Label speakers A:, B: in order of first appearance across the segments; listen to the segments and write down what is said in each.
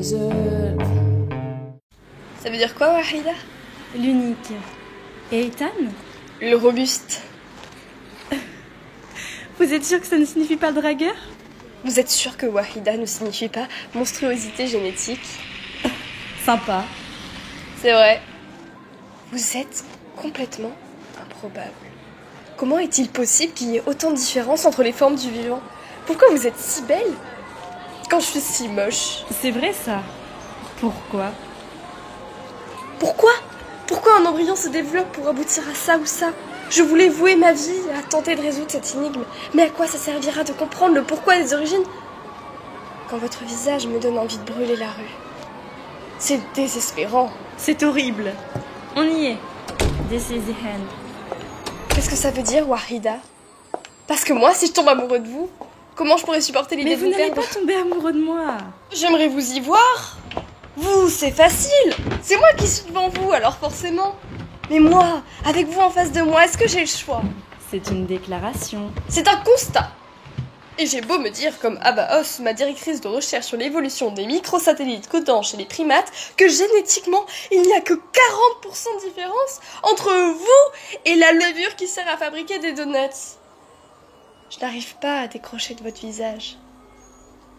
A: Ça veut dire quoi, Wahida?
B: L'unique. Et Ethan?
A: Le robuste.
B: Vous êtes sûr que ça ne signifie pas dragueur?
A: Vous êtes sûr que Wahida ne signifie pas monstruosité génétique?
B: Sympa.
A: C'est vrai. Vous êtes complètement improbable. Comment est-il possible qu'il y ait autant de différences entre les formes du vivant? Pourquoi vous êtes si belle quand je suis si moche?
B: C'est vrai ça. Pourquoi?
A: Pourquoi un embryon se développe pour aboutir à ça ou ça? Je voulais vouer ma vie à tenter de résoudre cette énigme. Mais à quoi ça servira de comprendre le pourquoi des origines quand votre visage me donne envie de brûler la rue? C'est désespérant.
B: C'est horrible. On y est. This is the end.
A: Qu'est-ce que ça veut dire, Wahida? Parce que moi, si je tombe amoureux de vous, comment je pourrais supporter l'idée
B: Mais
A: de
B: vous
A: vous
B: n'allez
A: perdre?
B: pas tomber amoureux de moi.
A: J'aimerais vous y voir. Vous, c'est facile. C'est moi qui suis devant vous, alors forcément. Mais moi, avec vous en face de moi, est-ce que j'ai le choix?
B: C'est une déclaration.
A: C'est un constat. Et j'ai beau me dire, comme Abba Os, ma directrice de recherche sur l'évolution des microsatellites codants chez les primates, que génétiquement, il n'y a que 40% de différence entre vous et la levure qui sert à fabriquer des donuts. Je n'arrive pas à décrocher de votre visage.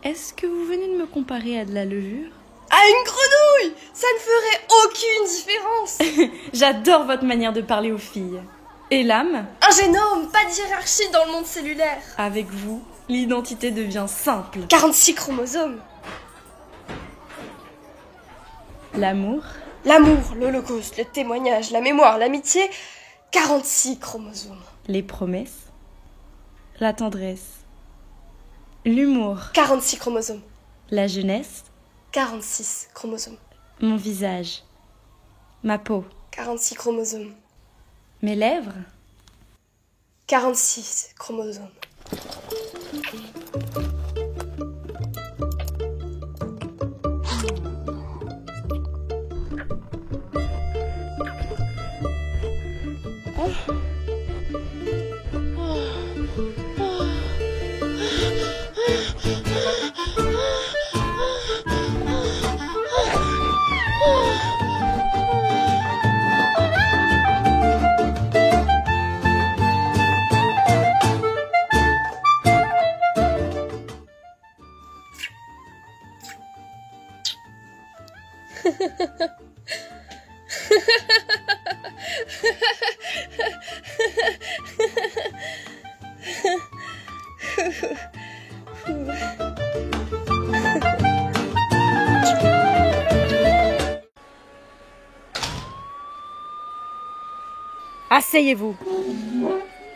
B: Est-ce que vous venez de me comparer à de la levure?
A: À une grenouille! Ça ne ferait aucune différence!
B: J'adore votre manière de parler aux filles. Et l'âme?
A: Un génome, pas de hiérarchie dans le monde cellulaire.
B: Avec vous, l'identité devient simple.
A: 46 chromosomes.
B: L'amour?
A: L'amour, l'holocauste, le témoignage, la mémoire, l'amitié, 46 chromosomes.
B: Les promesses? La tendresse? L'humour?
A: 46 chromosomes.
B: La jeunesse?
A: 46 chromosomes.
B: Mon visage? Ma peau?
A: 46 chromosomes.
B: Mes lèvres?
A: 46 chromosomes.
C: Asseyez-vous.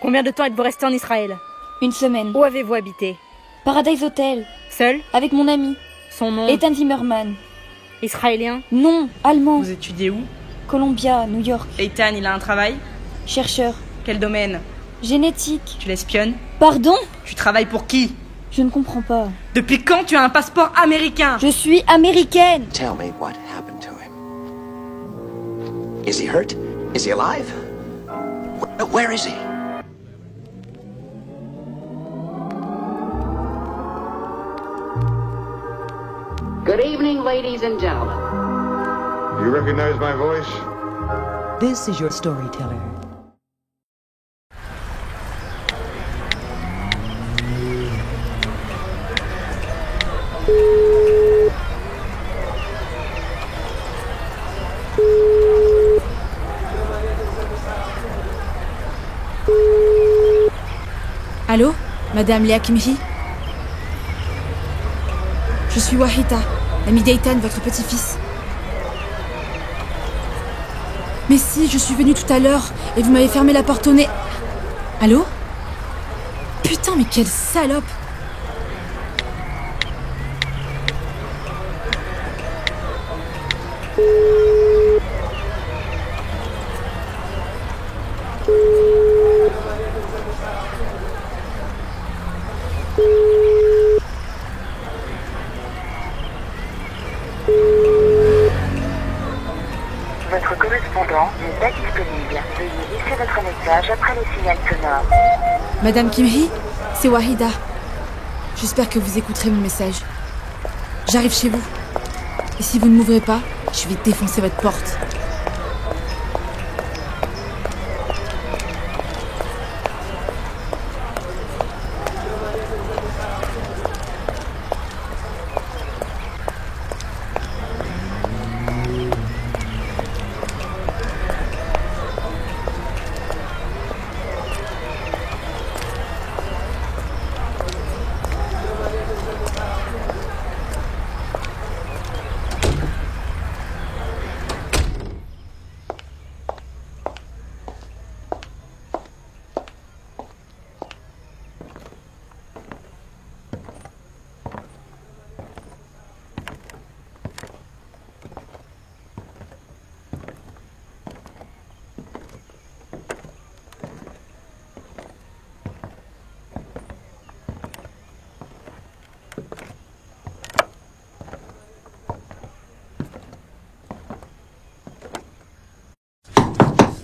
C: Combien de temps êtes-vous resté en Israël?
D: Une semaine.
C: Où avez-vous habité?
D: Paradise Hotel.
C: Seul?
D: Avec mon ami.
C: Son nom?
D: Ethan Zimmerman.
C: Israélien?
D: Non, allemand.
B: Vous étudiez où?
D: Columbia, New York.
B: Ethan, il a un travail?
D: Chercheur.
B: Quel domaine?
D: Génétique.
B: Tu l'espionnes?
D: Pardon?
B: Tu travailles pour qui?
D: Je ne comprends pas.
B: Depuis quand tu as un passeport américain?
D: Je suis américaine.
E: Tell me what happened to him. Is he hurt? Is he alive? Where is he?
F: Good evening, ladies and gentlemen.
G: You recognize my voice?
H: This is your storyteller.
I: Allô, Madame Léa Kimhi? Je suis Wahida, l'amie d'Ethan, votre petit-fils. Mais si, je suis venue tout à l'heure et vous m'avez fermé la porte au nez. Allô? Putain, mais quelle salope!
J: Votre correspondant n'est pas disponible. Veuillez laisser votre message après le signal sonore.
I: Madame Kimhi, c'est Wahida. J'espère que vous écouterez mon message. J'arrive chez vous. Et si vous ne m'ouvrez pas, je vais défoncer votre porte.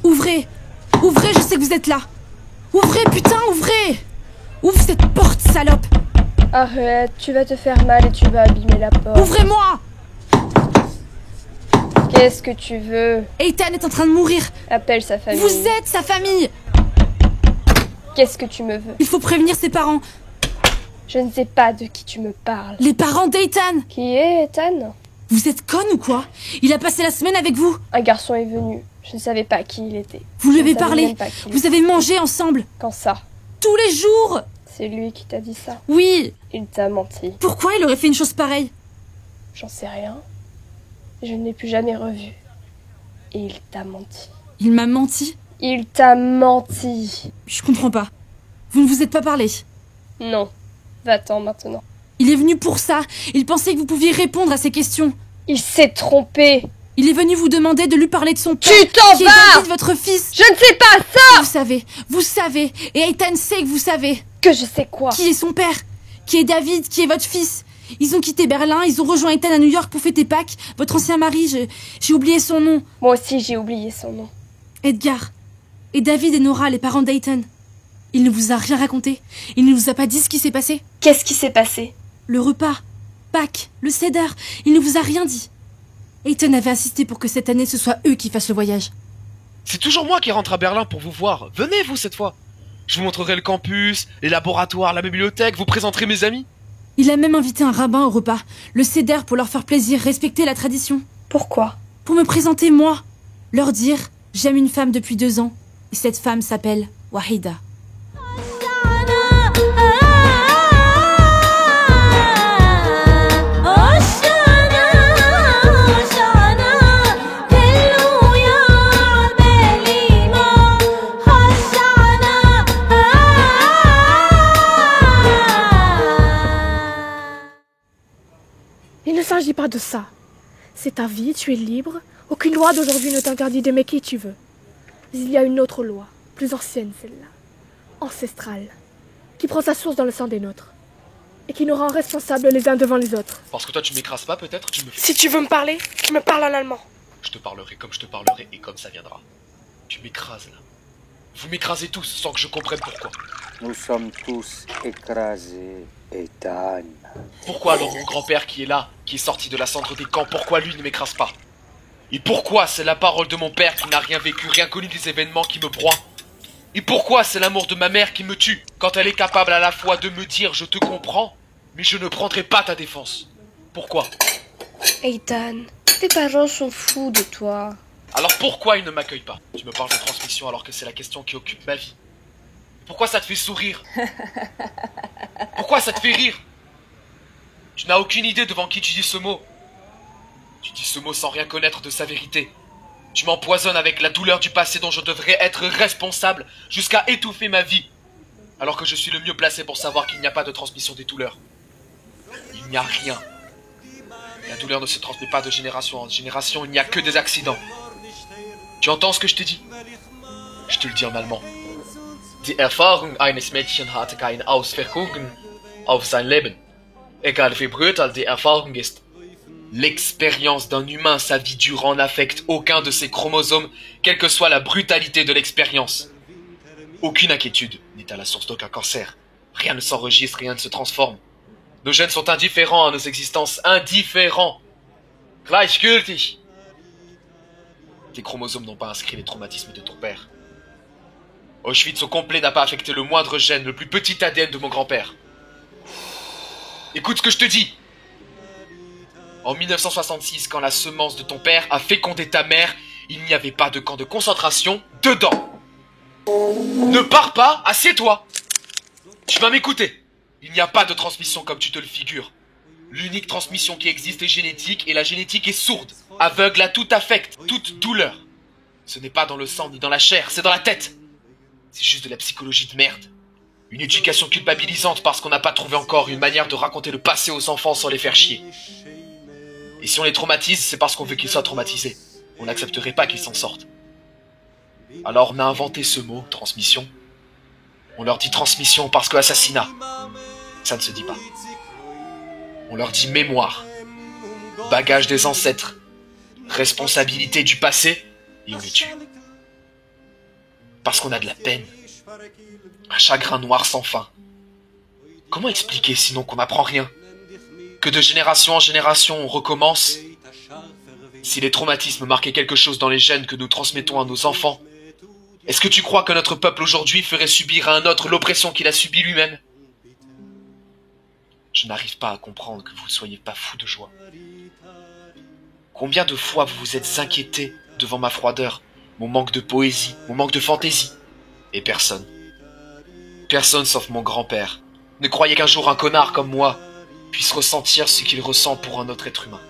I: Ouvrez! Ouvrez, je sais que vous êtes là! Ouvrez, putain, ouvrez! Ouvre cette porte, salope!
A: Arrête, tu vas te faire mal et tu vas abîmer la porte.
I: Ouvrez-moi!
A: Qu'est-ce que tu veux?
I: Ethan est en train de mourir!
A: Appelle sa famille.
I: Vous êtes sa famille!
A: Qu'est-ce que tu me veux?
I: Il faut prévenir ses parents!
A: Je ne sais pas de qui tu me parles.
I: Les parents d'Ethan!
A: Qui est Ethan?
I: Vous êtes conne ou quoi? Il a passé la semaine avec vous!
A: Un garçon est venu. Je ne savais pas qui il était.
I: Vous lui
A: Je ne
I: avez
A: savais
I: parlé!
A: même pas qui il
I: Vous avez mangé ensemble!
A: Quand ça?
I: Tous les jours!
A: C'est lui qui t'a dit ça?
I: Oui!
A: Il t'a menti.
I: Pourquoi il aurait fait une chose pareille?
A: J'en sais rien. Je ne l'ai plus jamais revu. Et il t'a menti.
I: Il m'a menti?
A: Il t'a menti.
I: Je comprends pas. Vous ne vous êtes pas parlé?
A: Non. Va-t'en maintenant.
I: Il est venu pour ça. Il pensait que vous pouviez répondre à ses questions.
A: Il s'est trompé.
I: Il est venu vous demander de lui parler de son père.
A: Tu t'en
I: qui
A: vas!
I: est David, votre fils.
A: Je ne sais pas ça!
I: Vous savez. Et Ethan sait que vous savez.
A: Que je sais quoi?
I: Qui est son père? Qui est David? Qui est votre fils? Ils ont quitté Berlin, ils ont rejoint Ethan à New York pour fêter Pâques. Votre ancien mari, j'ai oublié son nom.
A: Moi aussi j'ai oublié son nom.
I: Edgar. Et David et Nora, les parents d'Ethan. Il ne vous a rien raconté? Il ne vous a pas dit ce qui s'est passé?
A: Qu'est-ce qui s'est passé?
I: Le repas, Pâques, le Seder, il ne vous a rien dit. Ethan avait insisté pour que cette année ce soit eux qui fassent le voyage.
K: C'est toujours moi qui rentre à Berlin pour vous voir. Venez, vous, cette fois. Je vous montrerai le campus, les laboratoires, la bibliothèque, vous présenterez mes amis.
I: Il a même invité un rabbin au repas, le Seder, pour leur faire plaisir, respecter la tradition.
A: Pourquoi?
I: Pour me présenter moi. Leur dire, j'aime une femme depuis 2 ans, et cette femme s'appelle Wahida.
L: Il ne s'agit pas de ça. C'est ta vie, tu es libre. Aucune loi d'aujourd'hui ne t'interdit d'aimer qui tu veux. Il y a une autre loi, plus ancienne celle-là, ancestrale, qui prend sa source dans le sang des nôtres, et qui nous rend responsables les uns devant les autres.
K: Parce que toi tu m'écrases pas peut-être, tu me fais...
L: Si tu veux me parler, tu me parles en allemand.
K: Je te parlerai comme je te parlerai et comme ça viendra. Tu m'écrases là. Vous m'écrasez tous sans que je comprenne pourquoi.
M: Nous sommes tous écrasés, Ethan.
K: Pourquoi alors mon grand-père qui est là, qui est sorti de la cendre des camps, pourquoi lui ne m'écrase pas? Et pourquoi c'est la parole de mon père qui n'a rien vécu, rien connu des événements qui me broient? Et pourquoi c'est l'amour de ma mère qui me tue, quand elle est capable à la fois de me dire je te comprends, mais je ne prendrai pas ta défense? Pourquoi?
A: Ethan, tes parents sont fous de toi.
K: Alors pourquoi ils ne m'accueillent pas? Tu me parles de transmission alors que c'est la question qui occupe ma vie. Pourquoi ça te fait sourire? Pourquoi ça te fait rire? Tu n'as aucune idée devant qui tu dis ce mot. Tu dis ce mot sans rien connaître de sa vérité. Tu m'empoisonnes avec la douleur du passé dont je devrais être responsable jusqu'à étouffer ma vie. Alors que je suis le mieux placé pour savoir qu'il n'y a pas de transmission des douleurs. Il n'y a rien. La douleur ne se transmet pas de génération en génération, il n'y a que des accidents. Tu entends ce que je te dis? Je te le dis en allemand. Die Erfahrung eines Mädchen hatte keine Auswirkungen auf sein Leben. Egal wie brutal die Erfahrung ist. L'expérience d'un humain, sa vie durant n'affecte aucun de ses chromosomes, quelle que soit la brutalité de l'expérience. Aucune inquiétude n'est à la source d'aucun cancer. Rien ne s'enregistre, rien ne se transforme. Nos gènes sont indifférents à nos existences, indifférents. Gleichgültig. Tes chromosomes n'ont pas inscrit les traumatismes de ton père. Auschwitz au complet n'a pas affecté le moindre gène, le plus petit ADN de mon grand-père. Écoute ce que je te dis. En 1966, quand la semence de ton père a fécondé ta mère, il n'y avait pas de camp de concentration dedans. Ne pars pas, assieds-toi. Tu vas m'écouter. Il n'y a pas de transmission comme tu te le figures. L'unique transmission qui existe est génétique, et la génétique est sourde, aveugle à tout affect, toute douleur. Ce n'est pas dans le sang ni dans la chair, c'est dans la tête. C'est juste de la psychologie de merde. Une éducation culpabilisante parce qu'on n'a pas trouvé encore une manière de raconter le passé aux enfants sans les faire chier. Et si on les traumatise, c'est parce qu'on veut qu'ils soient traumatisés. On n'accepterait pas qu'ils s'en sortent. Alors on a inventé ce mot, transmission. On leur dit transmission parce que assassinat, ça ne se dit pas. On leur dit mémoire, bagage des ancêtres, responsabilité du passé, et on les tue. Parce qu'on a de la peine, un chagrin noir sans fin. Comment expliquer sinon qu'on n'apprend rien? Que de génération en génération on recommence? Si les traumatismes marquaient quelque chose dans les gènes que nous transmettons à nos enfants, est-ce que tu crois que notre peuple aujourd'hui ferait subir à un autre l'oppression qu'il a subie lui-même? Je n'arrive pas à comprendre que vous ne soyez pas fous de joie. Combien de fois vous vous êtes inquiétés devant ma froideur, mon manque de poésie, mon manque de fantaisie? Et personne. Personne sauf mon grand-père ne croyait qu'un jour un connard comme moi puisse ressentir ce qu'il ressent pour un autre être humain.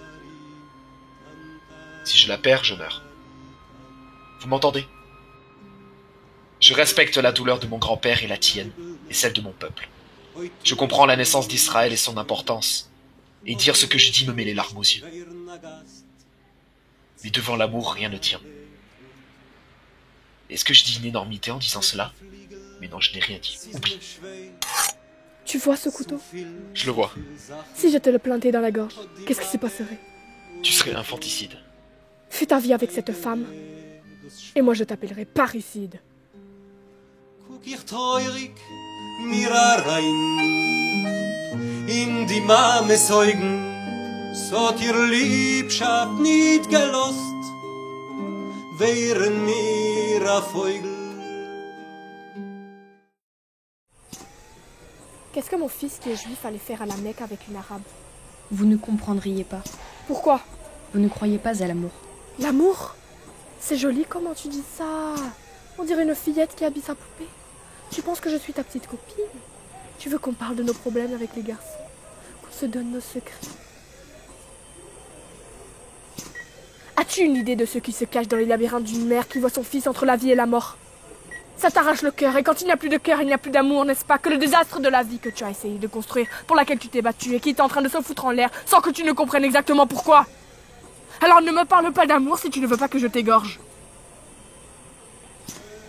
K: Si je la perds, je meurs. Vous m'entendez? Je respecte la douleur de mon grand-père et la tienne, et celle de mon peuple. Je comprends la naissance d'Israël et son importance, et dire ce que je dis me met les larmes aux yeux. Mais devant l'amour, rien ne tient. Est-ce que je dis une énormité en disant cela? Mais non, je n'ai rien dit. Oublie.
L: Tu vois ce couteau?
K: Je le vois.
L: Si je te le plantais dans la gorge, qu'est-ce qui se passerait?
K: Tu serais infanticide.
L: Fais ta vie avec cette femme, et moi je t'appellerai parricide.
N: In die Mame zeugen, so dir Liebschaft nicht gelost, wären mir a Vogel.
L: Qu'est-ce que mon fils qui est juif allait faire à la Mecque avec une arabe?
C: Vous ne comprendriez pas.
L: Pourquoi?
C: Vous ne croyez pas à l'amour.
L: L'amour? C'est joli comment tu dis ça. On dirait une fillette qui habille sa poupée. Tu penses que je suis ta petite copine? Tu veux qu'on parle de nos problèmes avec les garçons? Qu'on se donne nos secrets? As-tu une idée de ce qui se cache dans les labyrinthes d'une mère qui voit son fils entre la vie et la mort? Ça t'arrache le cœur, et quand il n'y a plus de cœur, il n'y a plus d'amour, n'est-ce pas? Que le désastre de la vie que tu as essayé de construire, pour laquelle tu t'es battu et qui est en train de se foutre en l'air, sans que tu ne comprennes exactement pourquoi. Alors ne me parle pas d'amour si tu ne veux pas que je t'égorge.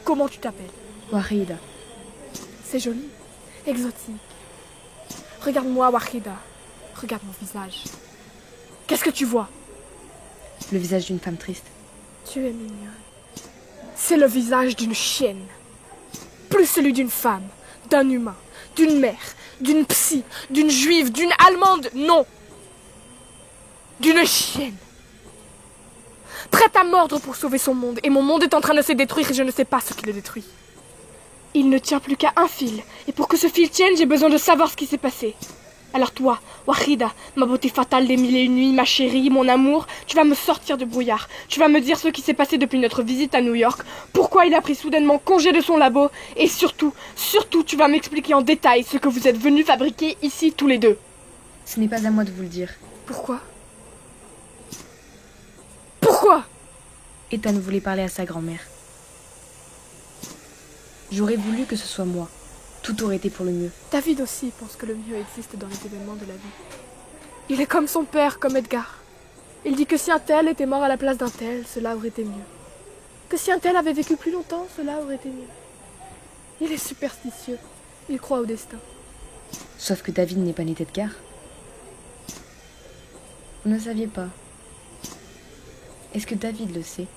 L: Comment tu t'appelles?
C: Wahida.
L: C'est joli, exotique. Regarde-moi, Wahida. Regarde mon visage. Qu'est-ce que tu vois?
C: Le visage d'une femme triste.
L: Tu es mignonne. C'est le visage d'une chienne. Plus celui d'une femme, d'un humain, d'une mère, d'une psy, d'une juive, d'une allemande. Non. D'une chienne. Prête à mordre pour sauver son monde. Et mon monde est en train de se détruire et je ne sais pas ce qui le détruit. Il ne tient plus qu'à un fil. Et pour que ce fil tienne, j'ai besoin de savoir ce qui s'est passé. Alors toi, Wahida, ma beauté fatale des 1001 nuits, ma chérie, mon amour, tu vas me sortir de brouillard. Tu vas me dire ce qui s'est passé depuis notre visite à New York, pourquoi il a pris soudainement congé de son labo, et surtout, tu vas m'expliquer en détail ce que vous êtes venus fabriquer ici tous les deux.
C: Ce n'est pas à moi de vous le dire.
L: Pourquoi? Pourquoi?
C: Ethan voulait parler à sa grand-mère. J'aurais voulu que ce soit moi. Tout aurait été pour le mieux.
L: David aussi pense que le mieux existe dans les événements de la vie. Il est comme son père, comme Edgar. Il dit que si un tel était mort à la place d'un tel, cela aurait été mieux. Que si un tel avait vécu plus longtemps, cela aurait été mieux. Il est superstitieux. Il croit au destin.
C: Sauf que David n'est pas né d'Edgar. Vous ne saviez pas. Est-ce que David le sait?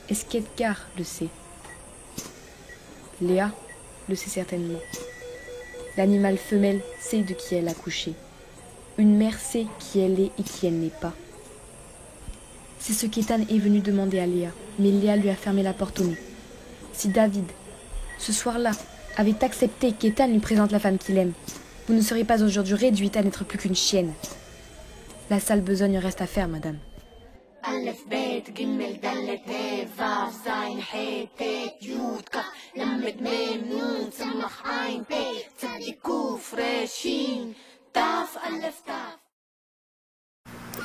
C: Est-ce qu'Edgar le sait? Léa le sait certainement. L'animal femelle sait de qui elle a couché. Une mère sait qui elle est et qui elle n'est pas. C'est ce qu'Ethan est venu demander à Léa, mais Léa lui a fermé la porte au nez. Si David, ce soir-là, avait accepté qu'Ethan lui présente la femme qu'il aime, vous ne seriez pas aujourd'hui réduite à n'être plus qu'une chienne. La sale besogne reste à faire, madame.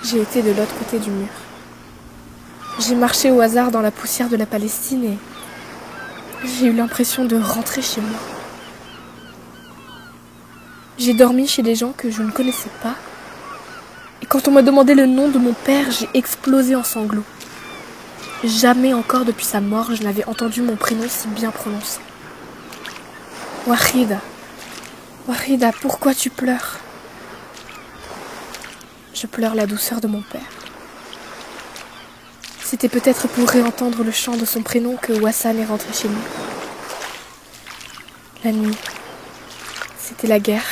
L: J'ai été de l'autre côté du mur. J'ai marché au hasard dans la poussière de la Palestine et j'ai eu l'impression de rentrer chez moi. J'ai dormi chez des gens que je ne connaissais pas. Et quand on m'a demandé le nom de mon père, j'ai explosé en sanglots. Jamais encore depuis sa mort, je n'avais entendu mon prénom si bien prononcé. Wahida. Wahida, pourquoi tu pleures? Je pleure la douceur de mon père. C'était peut-être pour réentendre le chant de son prénom que Wassan est rentré chez nous. La nuit, c'était la guerre.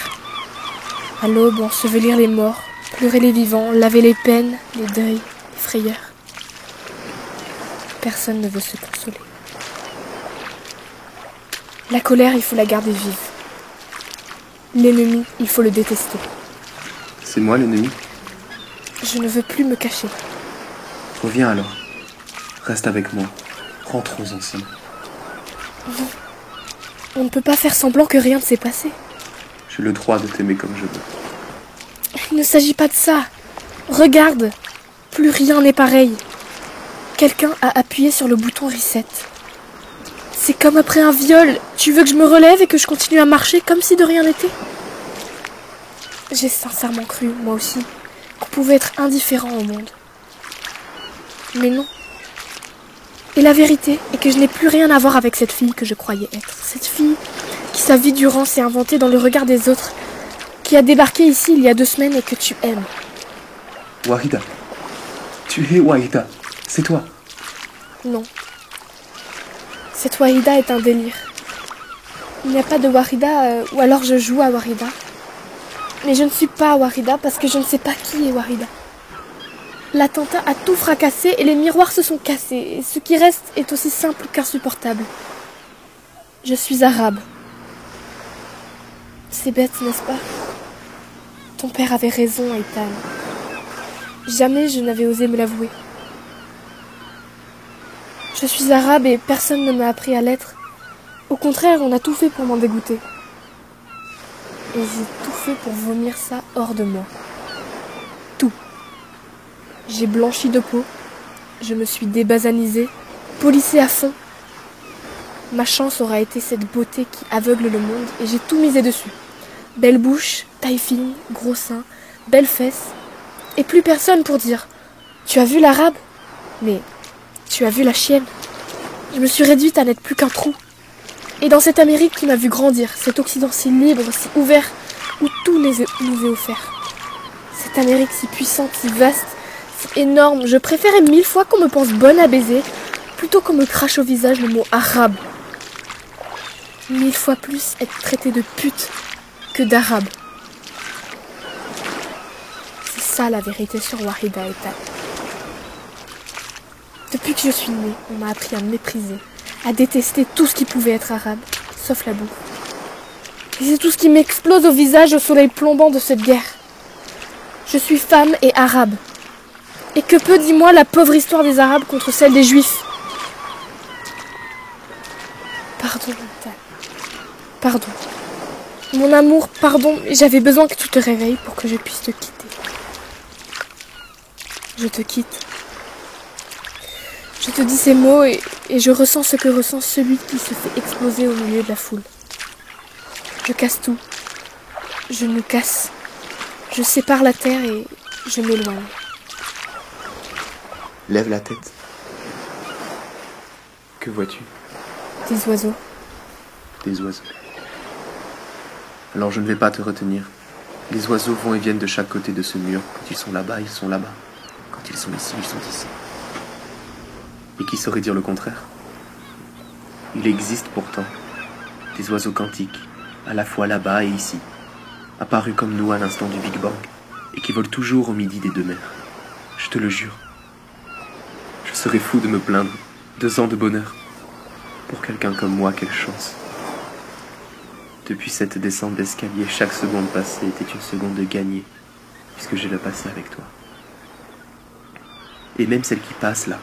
L: À l'aube, ensevelir les morts, pleurer les vivants, laver les peines, les deuils, les frayeurs. Personne ne veut se consoler. La colère, il faut la garder vive. L'ennemi, il faut le détester.
O: C'est moi l'ennemi?
L: Je ne veux plus me cacher.
O: Reviens alors. Reste avec moi. Rentrons ensemble.
L: Non. On ne peut pas faire semblant que rien ne s'est passé.
O: J'ai le droit de t'aimer comme je veux.
L: Il ne s'agit pas de ça. Regarde. Plus rien n'est pareil. Quelqu'un a appuyé sur le bouton reset. C'est comme après un viol. Tu veux que je me relève et que je continue à marcher comme si de rien n'était? J'ai sincèrement cru, moi aussi, qu'on pouvait être indifférent au monde. Mais non. Et la vérité est que je n'ai plus rien à voir avec cette fille que je croyais être. Cette fille qui sa vie durant s'est inventée dans le regard des autres, qui a débarqué ici il y a 2 semaines et que tu aimes.
O: Wahida. Tu es Wahida. C'est toi.
L: Non. Cette Wahida est un délire. Il n'y a pas de Wahida, ou alors je joue à Wahida. Mais je ne suis pas Wahida parce que je ne sais pas qui est Wahida. L'attentat a tout fracassé et les miroirs se sont cassés. Et ce qui reste est aussi simple qu'insupportable. Je suis arabe. C'est bête, n'est-ce pas? Ton père avait raison, Ethan. Jamais je n'avais osé me l'avouer. Je suis arabe et personne ne m'a appris à l'être. Au contraire, on a tout fait pour m'en dégoûter. Et j'ai tout fait pour vomir ça hors de moi. Tout. J'ai blanchi de peau, je me suis débasanisée, polissée à fond. Ma chance aura été cette beauté qui aveugle le monde et j'ai tout misé dessus. Belle bouche, taille fine, gros seins, belles fesses. Et plus personne pour dire « Tu as vu l'arabe ?» Mais « Tu as vu la chienne ?» Je me suis réduite à n'être plus qu'un trou. Et dans cette Amérique qui m'a vu grandir, cet Occident si libre, si ouvert, où tout nous est offert. Cette Amérique si puissante, si vaste, si énorme, je préférais 1000 fois qu'on me pense bonne à baiser, plutôt qu'on me crache au visage le mot arabe. 1000 fois plus être traitée de pute que d'arabe. C'est ça la vérité sur Wahida Ethan. Depuis que je suis née, on m'a appris à me mépriser, à détester tout ce qui pouvait être arabe, sauf la boue. Et c'est tout ce qui m'explose au visage au soleil plombant de cette guerre. Je suis femme et arabe. Et que peut, dis-moi, la pauvre histoire des Arabes contre celle des Juifs? Pardon, Ethan. Pardon. Mon amour, pardon, j'avais besoin que tu te réveilles pour que je puisse te quitter. Je te quitte. Je te dis ces mots et je ressens ce que ressent celui qui se fait exploser au milieu de la foule. Je casse tout. Je nous casse. Je sépare la terre et je m'éloigne.
O: Lève la tête. Que vois-tu?
L: Des oiseaux.
O: Des oiseaux. Alors je ne vais pas te retenir. Les oiseaux vont et viennent de chaque côté de ce mur. Quand ils sont là-bas, ils sont là-bas. Quand ils sont ici, ils sont ici. Et qui saurait dire le contraire? Il existe pourtant des oiseaux quantiques, à la fois là-bas et ici, apparus comme nous à l'instant du Big Bang, et qui volent toujours au midi des 2 mers. Je te le jure. serais fou de me plaindre. 2 ans de bonheur. Pour quelqu'un comme moi, quelle chance. Depuis cette descente d'escalier, chaque seconde passée était une seconde de gagnée, puisque je l'ai passée avec toi. Et même celle qui passe là,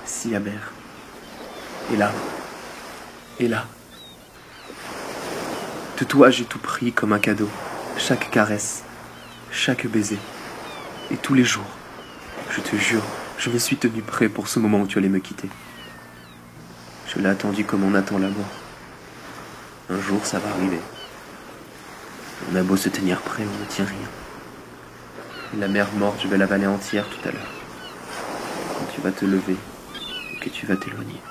O: si amère. Et là, et là. De toi, j'ai tout pris comme un cadeau. Chaque caresse, chaque baiser. Et tous les jours, je te jure, je me suis tenu prêt pour ce moment où tu allais me quitter. Je l'ai attendu comme on attend la mort. Un jour, ça va arriver. On a beau se tenir prêt, on ne tient rien. Et la mer morte, je vais l'avaler entière tout à l'heure. Quand tu vas te lever et que tu vas t'éloigner.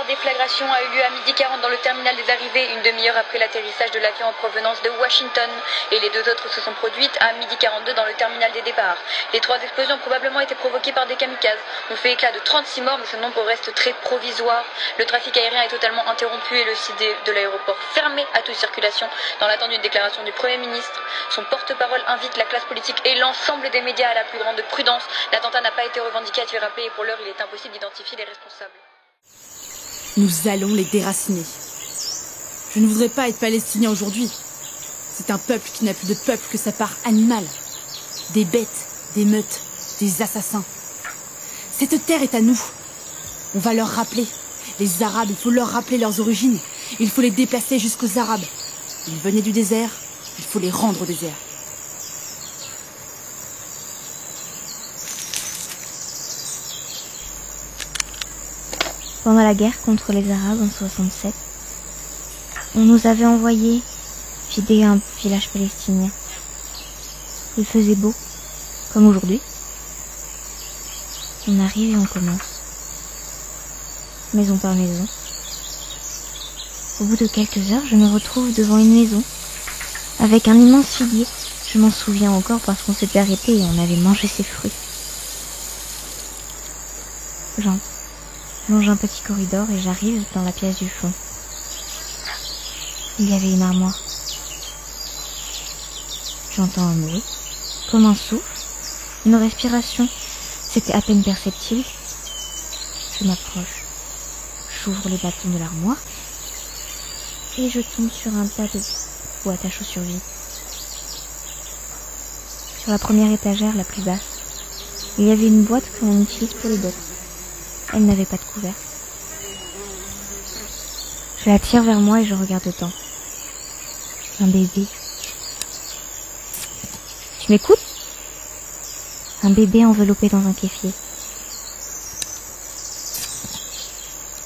P: Déflagration a eu lieu à 12h40 dans le terminal des arrivées, une demi-heure après l'atterrissage de l'avion en provenance de Washington. Et les 2 autres se sont produites à 12h42 dans le terminal des départs. Les 3 explosions ont probablement été provoquées par des kamikazes. On fait éclat de 36 morts, mais ce nombre reste très provisoire. Le trafic aérien est totalement interrompu et le site de l'aéroport fermé à toute circulation dans l'attente d'une déclaration du Premier ministre. Son porte-parole invite la classe politique et l'ensemble des médias à la plus grande prudence. L'attentat n'a pas été revendiqué, a-t-il rappelé, et pour l'heure, il est impossible d'identifier les responsables.
I: Nous allons les déraciner. Je ne voudrais pas être palestinien aujourd'hui. C'est un peuple qui n'a plus de peuple que sa part animale. Des bêtes, des meutes, des assassins. Cette terre est à nous. On va leur rappeler. Les Arabes, il faut leur rappeler leurs origines. Il faut les déplacer jusqu'aux Arabes. Ils venaient du désert, il faut les rendre au désert.
Q: Pendant la guerre contre les Arabes en 67, on nous avait envoyé vider un village palestinien. Il faisait beau, comme aujourd'hui. On arrive et on commence. Maison par maison. Au bout de quelques heures, je me retrouve devant une maison, avec un immense figuier. Je m'en souviens encore parce qu'on s'était arrêté et on avait mangé ses fruits. J'entre. Je longe un petit corridor et j'arrive dans la pièce du fond. Il y avait une armoire. J'entends un bruit, comme un souffle, une respiration. C'était à peine perceptible. Je m'approche. J'ouvre les bâtons de l'armoire et je tombe sur un tas de boîtes à chaussures vides. Sur la première étagère, la plus basse, il y avait une boîte que l'on utilise pour les bottes. Elle n'avait pas de couvercle. Je la tire vers moi et je regarde dedans. Un bébé. Tu m'écoutes ? Un bébé enveloppé dans un kéfier.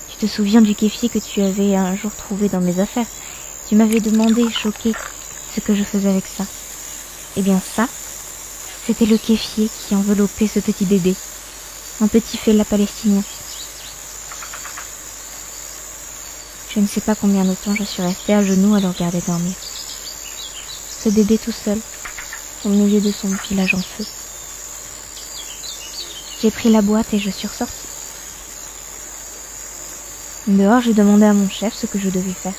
Q: Tu te souviens du kéfier que tu avais un jour trouvé dans mes affaires ? Tu m'avais demandé, choqué, ce que je faisais avec ça. Eh bien ça, c'était le kéfier qui enveloppait ce petit bébé. Un petit fella palestinien. Je ne sais pas combien de temps je suis restée à genoux à le regarder dormir. Ce bébé tout seul, au milieu de son village en feu. J'ai pris la boîte et je suis ressortie. Dehors, j'ai demandé à mon chef ce que je devais faire.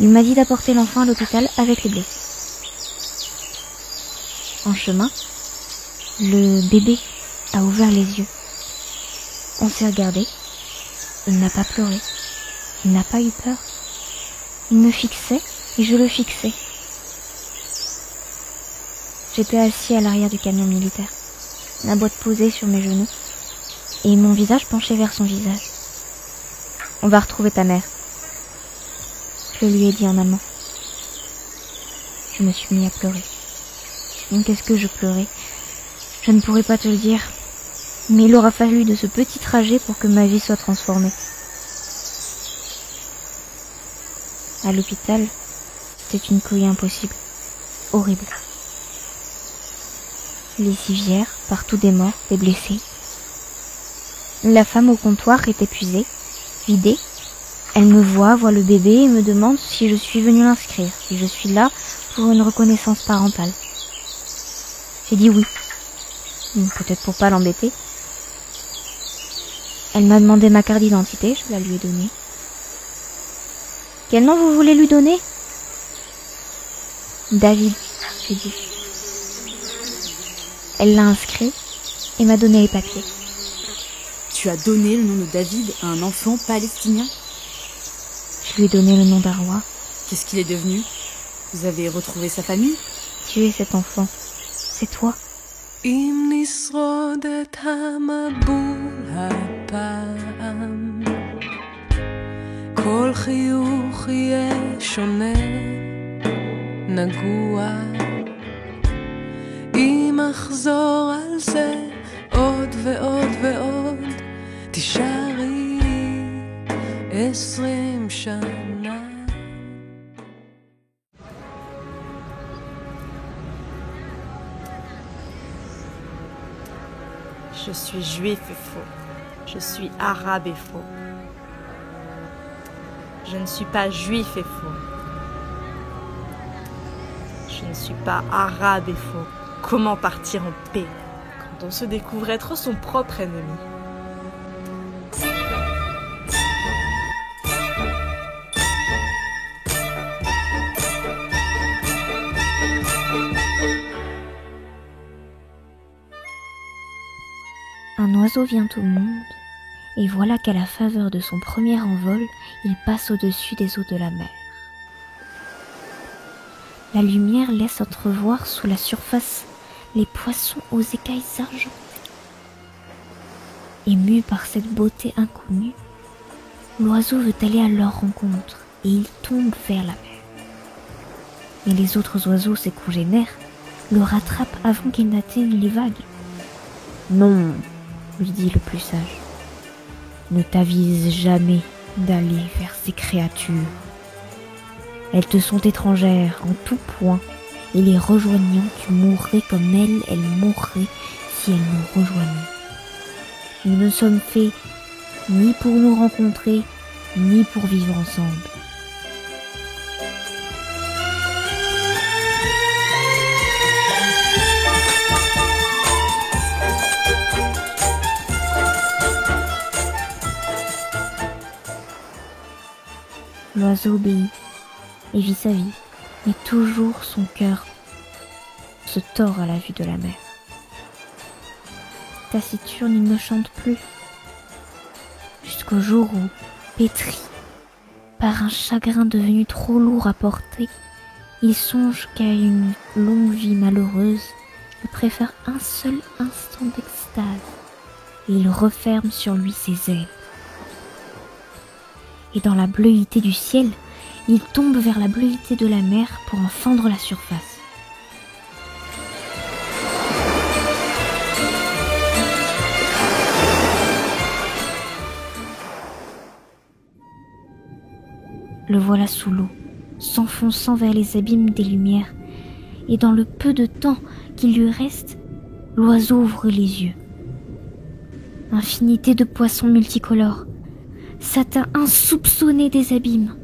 Q: Il m'a dit d'apporter l'enfant à l'hôpital avec les blessés. En chemin, le bébé a ouvert les yeux. On s'est regardé. Il n'a pas pleuré. Il n'a pas eu peur. Il me fixait et je le fixais. J'étais assis à l'arrière du camion militaire, la boîte posée sur mes genoux et mon visage penché vers son visage. On va retrouver ta mère. Je lui ai dit en allemand. Je me suis mis à pleurer. Qu'est-ce que je pleurais ? Je ne pourrais pas te le dire, mais il aura fallu de ce petit trajet pour que ma vie soit transformée. À l'hôpital, c'était une cohue impossible, horrible. Les civières, partout des morts, des blessés. La femme au comptoir est épuisée, vidée, Elle me voit le bébé et me demande si je suis venue l'inscrire, si je suis là pour une reconnaissance parentale. J'ai dit oui, peut-être pour pas l'embêter. Elle m'a demandé ma carte d'identité, je la lui ai donnée. Quel nom vous voulez lui donner? David, j'ai dit. Elle l'a inscrit et m'a donné les papiers.
I: Tu as donné le nom de David à un enfant palestinien?
Q: Je lui ai donné le nom d'Arwa.
I: Qu'est-ce qu'il est devenu? Vous avez retrouvé sa famille?
Q: Tu es cet enfant. C'est toi.
R: אם נשרוד את המבול הפעם, כל חיוך יהיה שונה, נגוע. אם אחזור על זה עוד ועוד ועוד, תישארי 20 שנה.
S: Je suis juif et faux. Je suis arabe et faux. Je ne suis pas juif et faux. Je ne suis pas arabe et faux. Comment partir en paix quand on se découvre être son propre ennemi?
Q: Un oiseau vient au monde, et voilà qu'à la faveur de son premier envol, il passe au-dessus des eaux de la mer. La lumière laisse entrevoir sous la surface les poissons aux écailles argentées. Ému par cette beauté inconnue, l'oiseau veut aller à leur rencontre, et il tombe vers la mer. Mais les autres oiseaux, ses congénères, le rattrapent avant qu'il n'atteigne les vagues. Non, lui dit le plus sage, ne t'avise jamais d'aller vers ces créatures. Elles te sont étrangères en tout point, et les rejoignant, tu mourrais comme elles mourraient si elles nous rejoignaient. Nous ne sommes faits ni pour nous rencontrer, ni pour vivre ensemble. L'oiseau obéit et vit sa vie, mais toujours son cœur se tord à la vue de la mer. Taciturne, il ne chante plus, jusqu'au jour où, pétri par un chagrin devenu trop lourd à porter, il songe qu'à une longue vie malheureuse, il préfère un seul instant d'extase, et il referme sur lui ses ailes. Et dans la bleuité du ciel, il tombe vers la bleuité de la mer pour en fendre la surface. Le voilà sous l'eau, s'enfonçant vers les abîmes des lumières, et dans le peu de temps qu'il lui reste, l'oiseau ouvre les yeux. Infinité de poissons multicolores, satin insoupçonné des abîmes,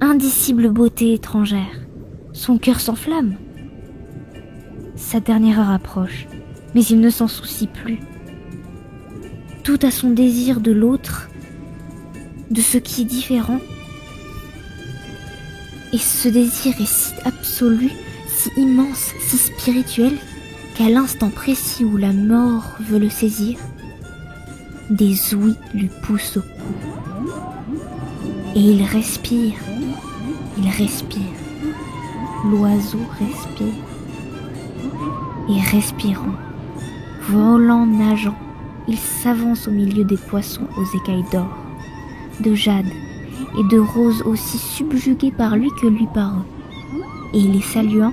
Q: indicible beauté étrangère, son cœur s'enflamme. Sa dernière heure approche, mais il ne s'en soucie plus. Tout à son désir de l'autre, de ce qui est différent. Et ce désir est si absolu, si immense, si spirituel, qu'à l'instant précis où la mort veut le saisir, des ouïes lui poussent au cou. Et il respire, l'oiseau respire. Et respirant, volant, nageant, il s'avance au milieu des poissons aux écailles d'or, de jade et de roses aussi subjugués par lui que lui par eux. Et les saluant,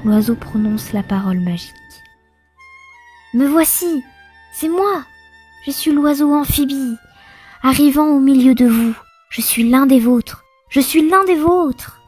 Q: l'oiseau prononce la parole magique. Me voici, c'est moi, je suis l'oiseau amphibie, arrivant au milieu de vous, je suis l'un des vôtres, je suis l'un des vôtres.